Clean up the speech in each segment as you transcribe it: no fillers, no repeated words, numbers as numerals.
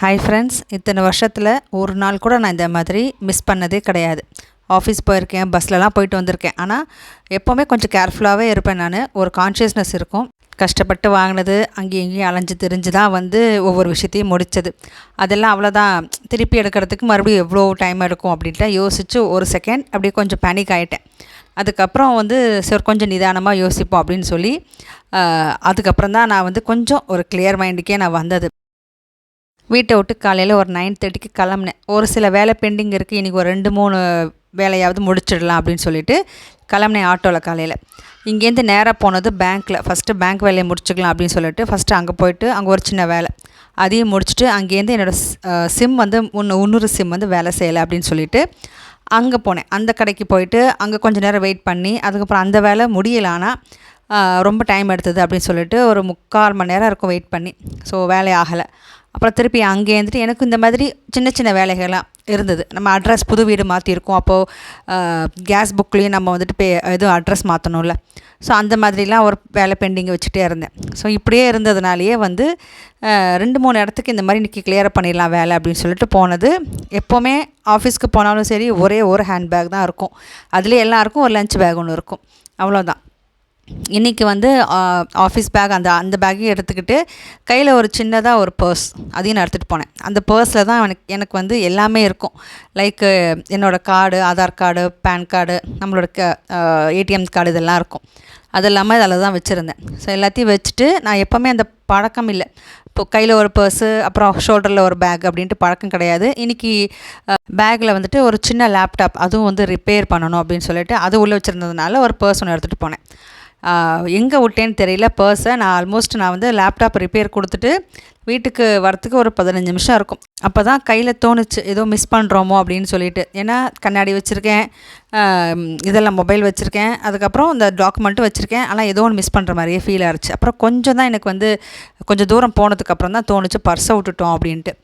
Hi friends, இத்தனை வருஷத்தில் ஒரு நாள் கூட நான் இந்த மாதிரி மிஸ் பண்ணதே கிடையாது. ஆஃபீஸ் போயிருக்கேன், பஸ்லலாம் போயிட்டு வந்திருக்கேன். ஆனால் எப்போவுமே கொஞ்சம் கேர்ஃபுல்லாகவே இருப்பேன். நான் ஒரு கான்ஷியஸ்னஸ் இருக்கும். கஷ்டப்பட்டு வாங்கினது அங்கேயும் இங்கேயும் அலைஞ்சு திரிஞ்சு தான் ஒவ்வொரு விஷயத்தையும் முடித்தது. அதெல்லாம் அவ்வளோதான். திருப்பி எடுக்கிறதுக்கு மறுபடியும் எவ்வளோ டைம் எடுக்கும் அப்படின்ட்டு யோசித்து ஒரு செகண்ட் அப்படியே கொஞ்சம் பேனிக் ஆகிட்டேன். அதுக்கப்புறம் சரி கொஞ்சம் நிதானமாக யோசிப்போம் அப்படின்னு சொல்லி அதுக்கப்புறம் தான் நான் கொஞ்சம் ஒரு கிளியர் மைண்டுக்கே நான் வந்தது. வீட்டை விட்டு காலையில் ஒரு 9:30க்கு கிளம்புனேன். ஒரு சில வேலை பெண்டிங் இருக்குது, இன்றைக்கி ஒரு 2-3 வேலையாவது முடிச்சிடலாம் அப்படின்னு சொல்லிட்டு கிளம்புனேன் ஆட்டோவில் காலையில். இங்கேருந்து நேராக போனது பேங்க்கில். ஃபஸ்ட்டு பேங்க் வேலையை முடிச்சுக்கலாம் அப்படின்னு சொல்லிட்டு ஃபஸ்ட்டு அங்கே போயிட்டு அங்கே ஒரு சின்ன வேலை அதையும் முடிச்சுட்டு அங்கேருந்து என்னோடய சிம் இன்னொரு சிம் வேலை செய்யலை அப்படின்னு சொல்லிட்டு அங்கே போனேன். அந்த கடைக்கு போயிட்டு அங்கே கொஞ்சம் நேரம் வெயிட் பண்ணி அதுக்கப்புறம் அந்த வேலை முடியலை. ஆனால் ரொம்ப டைம் எடுத்தது அப்படின்னு சொல்லிட்டு ஒரு 3/4 மணி நேரம் இருக்கும் வெயிட் பண்ணி. ஸோ வேலை ஆகலை. அப்புறம் திருப்பி அங்கே இருந்துட்டு எனக்கு இந்த மாதிரி சின்ன சின்ன வேலைகள்லாம் இருந்தது. நம்ம அட்ரஸ் புது வீடு மாற்றிருக்கோம். அப்போது கேஸ் புக்லேயும் நம்ம எதுவும் அட்ரஸ் மாற்றணும்ல. ஸோ அந்த மாதிரிலாம் ஒரு வேலை பெண்டிங் வச்சுட்டே இருந்தேன். ஸோ இப்படியே இருந்ததுனாலேயே 2-3 இடத்துக்கு இந்த மாதிரி இன்றைக்கி கிளியர் பண்ணிடலாம் வேலை அப்படின்னு சொல்லிட்டு போனது. எப்போவுமே ஆஃபீஸ்க்கு போனாலும் சரி ஒரே ஒரு ஹேண்ட்பேக் தான் இருக்கும். அதுலேயே எல்லாருக்கும் ஒரு லஞ்ச் பேக் ஒன்று இருக்கும், அவ்வளோதான். இன்றைக்கி ஆஃபீஸ் பேக் அந்த பேக்கையும் எடுத்துக்கிட்டு கையில் ஒரு சின்னதாக ஒரு பர்ஸ் அதையும் நான் எடுத்துகிட்டு போனேன். அந்த பர்ஸில் தான் எனக்கு எல்லாமே இருக்கும். லைக் என்னோடய card, Aadhaar card, PAN card, நம்மளோட ஏடிஎம் கார்டு இதெல்லாம் இருக்கும். அது இல்லாமல் அதில் தான் வச்சுருந்தேன். ஸோ எல்லாத்தையும் வச்சுட்டு நான் எப்போவுமே அந்த பழக்கம் இல்லை. இப்போ கையில் ஒரு பர்ஸு அப்புறம் ஷோல்டரில் ஒரு பேக் அப்படின்ட்டு பழக்கம் கிடையாது. இன்றைக்கி பேக்கில் ஒரு சின்ன லேப்டாப் அதுவும் ரிப்பேர் பண்ணணும் அப்படின்னு சொல்லிட்டு அது உள்ளே வச்சுருந்ததுனால ஒரு பர்ஸ் ஒன்று எடுத்துகிட்டு போனேன். எங்கே விட்டேன்னு தெரியல பர்ஸை. நான் லேப்டாப் ரிப்பேர் கொடுத்துட்டு வீட்டுக்கு வரத்துக்கு ஒரு 15 நிமிஷம் இருக்கும். அப்போ தான் கையில் தோணுச்சு ஏதோ மிஸ் பண்ணுறோமோ அப்படின்னு சொல்லிட்டு. ஏன்னா கண்ணாடி வச்சுருக்கேன், இதெல்லாம் மொபைல் வச்சுருக்கேன், அதுக்கப்புறம் இந்த டாக்குமெண்ட்டும் வச்சுருக்கேன். ஆனால் ஏதோ ஒன்று மிஸ் பண்ணுற மாதிரியே ஃபீல் ஆகிடுச்சு. அப்புறம் கொஞ்சம் தான் எனக்கு கொஞ்சம் தூரம் போனதுக்கப்புறம் தான் தோணுச்சு பர்ஸை விட்டுட்டோம் அப்படின்ட்டு.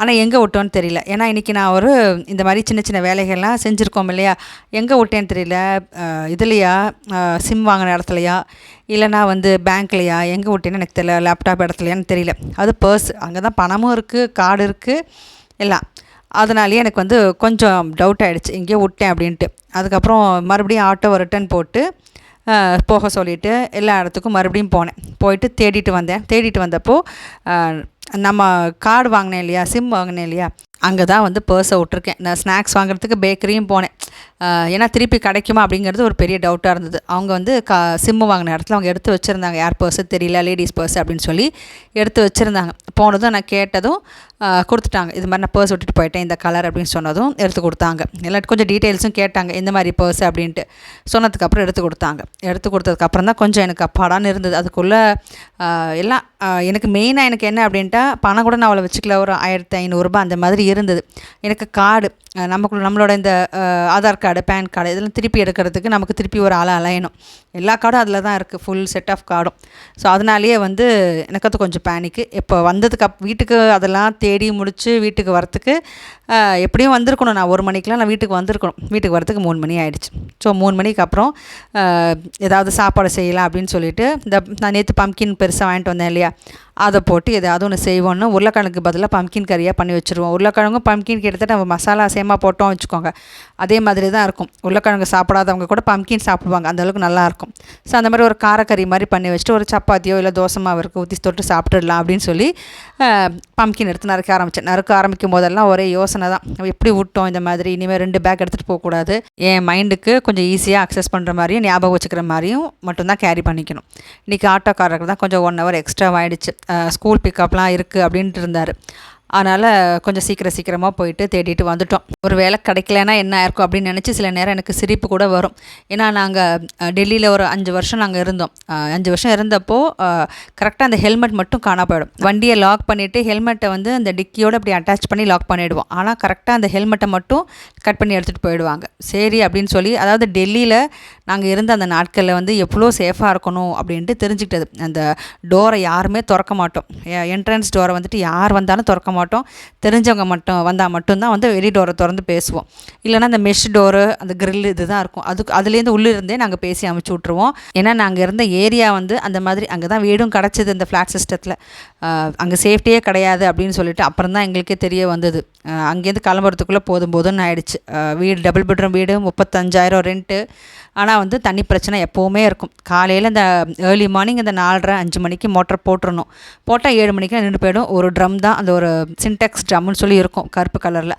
ஆனால் எங்கே விட்டோன்னு தெரியல. ஏன்னா இன்றைக்கி நான் இந்த மாதிரி சின்ன சின்ன வேலைகள்லாம் செஞ்சுருக்கோம் இல்லையா, எங்கே விட்டேன்னு தெரியல. இதுலையா சிம் வாங்கின இடத்துலையா இல்லைனா பேங்க்லையா எங்கே விட்டேன்னு எனக்கு தெரியல. லேப்டாப் இடத்துலையான்னு தெரியல. அது பர்ஸ் அங்கே தான் பணமும் இருக்குது, கார்டு இருக்குது, எல்லாம். அதனாலேயே எனக்கு கொஞ்சம் டவுட் ஆகிடுச்சு எங்கேயோ விட்டேன் அப்படின்ட்டு. அதுக்கப்புறம் மறுபடியும் ஆட்டோவை ரிட்டன் போட்டு போக சொல்லிவிட்டு எல்லா இடத்துக்கும் மறுபடியும் போனேன். போயிட்டு தேடிட்டு வந்தப்போ நம்ம கார்டு வாங்கினேன் இல்லையா, சிம் வாங்கினேன் இல்லையா, அங்கே தான் பர்ஸை விட்ருக்கேன். நான் ஸ்நாக்ஸ் வாங்குறதுக்கு பேக்கரியும் போனேன். ஏன்னா திருப்பி கிடைக்குமா அப்படிங்கிறது ஒரு பெரிய டவுட்டாக இருந்தது. அவங்க சிம்மு வாங்கின இடத்துல அவங்க எடுத்து வச்சுருந்தாங்க. யார் பர்ஸு தெரியல, லேடிஸ் பர்ஸ் அப்படின்னு சொல்லி எடுத்து வச்சுருந்தாங்க. போனதும் நான் கேட்டதும் கொடுத்துட்டாங்க. இது மாதிரி நான் பர்ஸ் விட்டுட்டு போயிட்டேன், இந்த கலர் அப்படின்னு சொன்னதும் எடுத்து கொடுத்தாங்க. எல்லாத்துக்கும் கொஞ்சம் டீட்டெயில்ஸும் கேட்டாங்க, இந்த மாதிரி பர்ஸ் அப்படின்ட்டு. சொன்னதுக்கப்புறம் எடுத்து கொடுத்தாங்க. எடுத்து கொடுத்ததுக்கப்புறம் தான் கொஞ்சம் எனக்கு அப்பாடான்னு இருந்தது. அதுக்குள்ளே எல்லாம் எனக்கு மெயினாக எனக்கு என்ன அப்படின்ட்டா பணம் கூட நான் அவளை வச்சுக்கல. ஒரு 1500 அந்த மாதிரி இருந்தது. எனக்கு கார்டு நம்மளோட இந்த ஆதார் கார்டு, பேன் கார்டு இதெல்லாம் திருப்பி எடுக்கிறதுக்கு நமக்கு திருப்பி ஒரு ஆளை அலையணும். எல்லா கார்டும் அதில் தான் இருக்குது, ஃபுல் செட் ஆஃப் கார்டும். ஸோ அதனாலேயே எனக்கு அது கொஞ்சம் பேனிக்கு. இப்போ வீட்டுக்கு அதெல்லாம் தேடி முடித்து வீட்டுக்கு வரத்துக்கு எப்படியும் வந்திருக்கணும். நான் 1 மணிக்கெலாம் நான் வீட்டுக்கு வந்திருக்கணும். வீட்டுக்கு வரத்துக்கு 3 மணி ஆகிடுச்சு. ஸோ 3 மணிக்கு அப்புறம் ஏதாவது சாப்பாடு செய்யலாம் அப்படின்னு சொல்லிட்டு நான் நேற்று பம்கின் பெருசாக வாங்கிட்டு வந்தேன் இல்லையா, அதை போட்டு ஏதாவது ஒன்று செய்வோன்னு உருளைக்கிழங்குக்கு பதிலாக பம்கின் கறியாக பண்ணி வச்சுருவோம். உருளைக்கிழங்கும் பம்கின் கிட்டத்தட்ட நம்ம மசாலா சேமாக போட்டோம் வச்சுக்கோங்க, அதே மாதிரி தான் இருக்கும். உருளைக்கிழங்கு சாப்பிடாதவங்க கூட பம்கின் சாப்பிடுவாங்க, அந்தளவுக்கு நல்லாயிருக்கும். ஸோ அந்த மாதிரி ஒரு காரக்கறி மாதிரி பண்ணி வச்சுட்டு ஒரு சப்பாத்தியோ இல்லை தோசை மாவு ஊற்றி தொட்டு சாப்பிட்டுடலாம் அப்படின்னு சொல்லி பம்கின் எடுத்து நறுக்க ஆரம்பிக்கும் போதெல்லாம் ஒரே யோசனை தான், எப்படி விட்டோம் இந்த மாதிரி. இனிமேல் 2 பேக் எடுத்துகிட்டு போகக்கூடாது. என் மைண்டுக்கு கொஞ்சம் ஈஸியாக அக்சஸ் பண்ணுற மாதிரியும் ஞாபகம் வச்சுக்கிற மாதிரியும் மட்டும்தான் கேரி பண்ணிக்கணும். இன்றைக்கி ஆட்டோக்காரருக்கு தான் கொஞ்சம் 1 hour எக்ஸ்ட்ரா ஆகிடுச்சு. ஸ்கூல் பிக்கப்லாம் இருக்குது அப்படின்ட்டு இருந்தார். அதனால் கொஞ்சம் சீக்கிரமாக போயிட்டு தேடிட்டு வந்துட்டோம். ஒரு வேலை கிடைக்கலன்னா என்ன ஆயிருக்கும் அப்படின்னு நினச்சி சில நேரம் எனக்கு சிரிப்பு கூட வரும். ஏன்னா நாங்கள் டெல்லியில் ஒரு 5 வருஷம் நாங்கள் இருந்தோம். 5 வருஷம் இருந்தப்போ கரெக்டாக அந்த ஹெல்மெட் மட்டும் காணா போயிடும். வண்டியை லாக் பண்ணிவிட்டு ஹெல்மெட்டை அந்த டிக்கியோடு அப்படி அட்டாச் பண்ணி லாக் பண்ணிவிடுவோம். ஆனால் கரெக்டாக அந்த ஹெல்மெட்டை மட்டும் கட் பண்ணி எடுத்துகிட்டு போயிடுவாங்க. சரி அப்படின்னு சொல்லி, அதாவது டெல்லியில் நாங்கள் இருந்த அந்த நாட்களில் எவ்வளோ சேஃபாக இருக்கணும் அப்படின்ட்டு தெரிஞ்சுக்கிட்டது. அந்த டோரை யாருமே திறக்க மாட்டோம். என்ட்ரன்ஸ் டோரை யார் வந்தாலும் திறக்க மாட்டோம். மாட்டோம். தெரிஞ்சவங்க வந்தால் மட்டும்தான் வந்து வெளி டோரை திறந்து பேசுவோம். இல்லைனா அந்த மெஷ் டோரு அந்த கிரில் இது தான் இருக்கும். அதுலேருந்து உள்ளிருந்தே நாங்கள் பேசி அமுச்சு விட்ருவோம். ஏன்னா நாங்கள் இருந்த ஏரியா வந்து அந்த மாதிரி அங்கே தான் வீடும் கிடச்சிது இந்த ஃப்ளாட் சிஸ்டத்தில். அங்கே சேஃப்டியே கிடையாது அப்படின்னு சொல்லிட்டு அப்புறம் தான் எங்களுக்கே தெரிய வந்தது. அங்கேருந்து கிளம்புறதுக்குள்ளே போதும்னு ஆயிடுச்சு. வீடு டபுள் பெட்ரூம் வீடு 35,000 ரெண்ட்டு. ஆனால் வந்து தண்ணி பிரச்சனை எப்போவுமே இருக்கும். காலையில் இந்த ஏர்லி மார்னிங் இந்த 4:30-5 மணிக்கு மோட்டர் போட்டுறணும். போட்டால் 7 மணிக்கு நின்று போயிடும். ஒரு ட்ரம் தான், அந்த ஒரு சின்டெக்ஸ் ட்ரம்னு சொல்லி இருக்கும் கருப்பு கலரில்.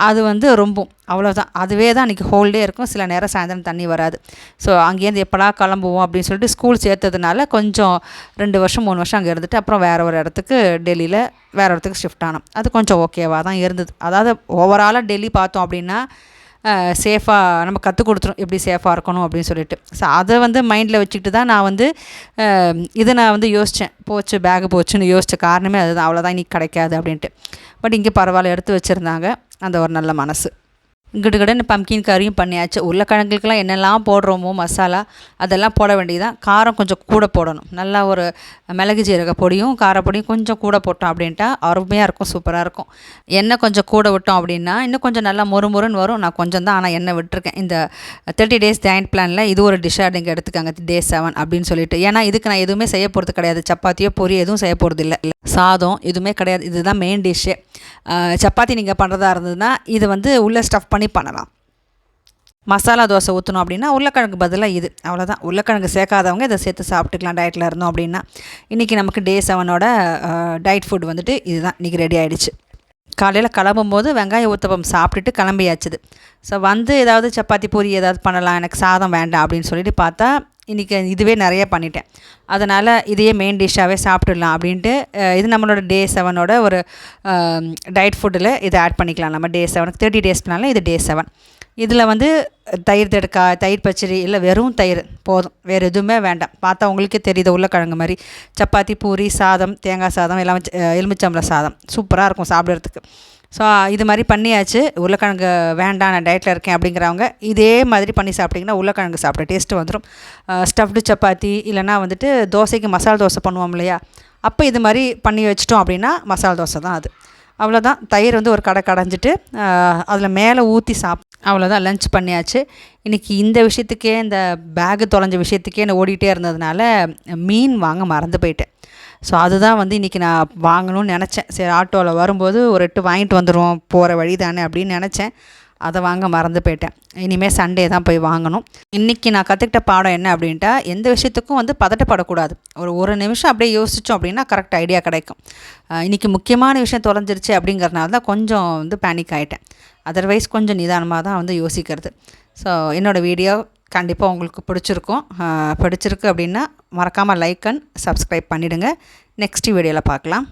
அது வந்து ரொம்பவும் அவ்வளோதான். அதுவே தான் அன்றைக்கி ஹோல்டே இருக்கும். சில நேரம் சாயந்தரம் தண்ணி வராது. ஸோ அங்கேருந்து எப்படா கிளம்புவோம் அப்படின்னு சொல்லிட்டு ஸ்கூல் சேர்த்ததுனால கொஞ்சம் 2 வருஷம் 3 வருஷம் அங்கே இருந்துட்டு அப்புறம் வேறு ஒரு இடத்துக்கு டெல்லியில் வேறு இடத்துக்கு ஷிஃப்ட் ஆனோம். அது கொஞ்சம் ஓகேவாக தான் இருந்தது. அதாவது ஓவராலாக டெல்லி பார்த்தோம் அப்படின்னா சேஃபாக நம்ம கற்றுக் கொடுத்துரும் எப்படி சேஃபாக இருக்கணும் அப்படின்னு சொல்லிட்டு. ஸோ அதை வந்து மைண்டில் வச்சுக்கிட்டு தான் நான் வந்து இதை நான் வந்து யோசித்தேன். பேகு போச்சுன்னு யோசித்த காரணமே அதுதான். அவ்வளோதான், இன்றைக்கி கிடைக்காது அப்படின்ட்டு. பட் இங்கே பரவாயில்ல, எடுத்து வச்சுருந்தாங்க. அந்த ஒரு நல்ல மனசு. கிடுகிடுன்னு பம்கின் கறியும் பண்ணியாச்சு. உருளைக்கிழங்குக்கெலாம் என்னெல்லாம் போடுறோமோ மசாலா அதெல்லாம் போட வேண்டியதான். காரம் கொஞ்சம் கூட போடணும். நல்லா ஒரு மிளகு ஜீரக பொடியும் காரப்பொடியும் கொஞ்சம் கூட போட்டோம் அப்படின்ட்டா அருமையாக இருக்கும், சூப்பராக இருக்கும். எண்ணெய் கொஞ்சம் கூட விட்டோம் அப்படின்னா இன்னும் கொஞ்சம் நல்லா மொறுமொறுன்னு வரும். நான் கொஞ்சம் தான் ஆனால் எண்ணெய் விட்டுருக்கேன். இந்த 30 days டயட் பிளானில் இது ஒரு டிஷ்ஷாக நீங்கள் எடுத்துக்காங்க, Day 7 அப்படின்னு சொல்லிட்டு. ஏன்னா இதுக்கு நான் எதுவுமே செய்ய போகிறது கிடையாது. சப்பாத்தியோ பொரி எதுவும் செய்ய போகிறது இல்லை, சாதம் எதுவுமே கிடையாது. இதுதான் மெயின் டிஷ்ஷே. சப்பாத்தி நீங்கள் பண்ணுறதா இருந்ததுன்னா இது வந்து உள்ளே ஸ்டஃப் பண்ணி பண்ணலாம். மசாலா தோசை ஊற்றணும் அப்படின்னா உருளைக்கிழங்கு பதிலாக இது, அவ்வளோதான். உருளைக்கிழங்கு சேர்க்காதவங்க இதை சேர்த்து சாப்பிட்டுக்கலாம் டயட்டில் இருந்தோம் அப்படின்னா. இன்றைக்கி நமக்கு Day 7 டயட் ஃபுட் வந்துட்டு இதுதான் இன்றைக்கி ரெடி ஆகிடுச்சு. காலையில் கிளம்பும்போது வெங்காய ஊத்தப்பம் சாப்பிட்டுட்டு கிளம்பியாச்சுது. ஸோ வந்து ஏதாவது சப்பாத்தி பூரி ஏதாவது பண்ணலாம், எனக்கு சாதம் வேண்டாம் அப்படின்னு சொல்லிட்டு பார்த்தா இன்றைக்கி இதுவே நிறைய பண்ணிட்டேன். அதனால் இதையே மெயின் டிஷ்ஷாகவே சாப்பிட்டுடலாம் அப்படின்ட்டு இது நம்மளோட Day 7 ஒரு டயட் ஃபுட்டில் இதை ஆட் பண்ணிக்கலாம். நம்ம Day 7 30 daysனால இது Day 7. இதில் வந்து தயிர் தடுக்காய், தயிர் பச்சடி, இல்லை வெறும் தயிர் போதும், வேறு எதுவுமே வேண்டாம். பார்த்தா உங்களுக்கே தெரியுது உருளைக்கிழங்கு மாதிரி. சப்பாத்தி பூரி சாதம், தேங்காய் சாதம், எல்லாம் எலுமிச்சம்பழம் சாதம் சூப்பராக இருக்கும் சாப்பிட்றதுக்கு. ஸோ இது மாதிரி பண்ணியாச்சு. உருளைக்கிழங்கு வேண்டாம் நான் டயட்டில் இருக்கேன் அப்படிங்கிறவங்க இதே மாதிரி பண்ணி சாப்பிட்டிங்கன்னா உருளைக்கிழங்கு சாப்பிட்ற டேஸ்ட்டு வந்துடும். ஸ்டஃப்டு சப்பாத்தி இல்லைனா வந்துட்டு தோசைக்கு மசாலா தோசை பண்ணுவோம் இல்லையா, அப்போ இது மாதிரி பண்ணி வச்சிட்டோம் அப்படின்னா மசாலா தோசை தான் அது. அவ்வளோதான். தயிர் வந்து ஒரு கடைஞ்சிட்டு அதில் மேலே ஊற்றி அவ்வளோதான், லன்ச் பண்ணியாச்சு. இன்றைக்கி இந்த விஷயத்துக்கே, இந்த பேகு தொலைஞ்ச விஷயத்துக்கே நான் ஓடிட்டே இருந்ததுனால மீன் வாங்க மறந்து போயிட்டேன். ஸோ அதுதான் வந்து இன்றைக்கி நான் வாங்கணும்னு நினச்சேன். சரி ஆட்டோவில் வரும்போது ஒரு 8 வாங்கிட்டு வந்துடுவோம், போகிற வழி தானே அப்படின்னு நினச்சேன். அதை வாங்க மறந்து போயிட்டேன். இனிமேல் சண்டே தான் போய் வாங்கணும். இன்றைக்கி நான் கற்றுக்கிட்ட பாடம் என்ன அப்படின்ட்டா, எந்த விஷயத்துக்கும் வந்து பதட்டப்படக்கூடாது. ஒரு நிமிஷம் அப்படியே யோசித்தோம் அப்படின்னா கரெக்ட் ஐடியா கிடைக்கும். இன்றைக்கி முக்கியமான விஷயம் தொலைஞ்சிருச்சு அப்படிங்கிறதுனால தான் கொஞ்சம் வந்து பேனிக் ஆகிட்டேன். அதர்வைஸ் கொஞ்சம் நிதானமாக தான் வந்து யோசிக்கிறது. ஸோ என்னோடய வீடியோ கண்டிப்பாக உங்களுக்கு பிடிச்சிருக்கு அப்படின்னா மறக்காமல் லைக் அண்ட் சப்ஸ்கிரைப் பண்ணிவிடுங்க. நெக்ஸ்ட் வீடியோவில் பார்க்கலாம்.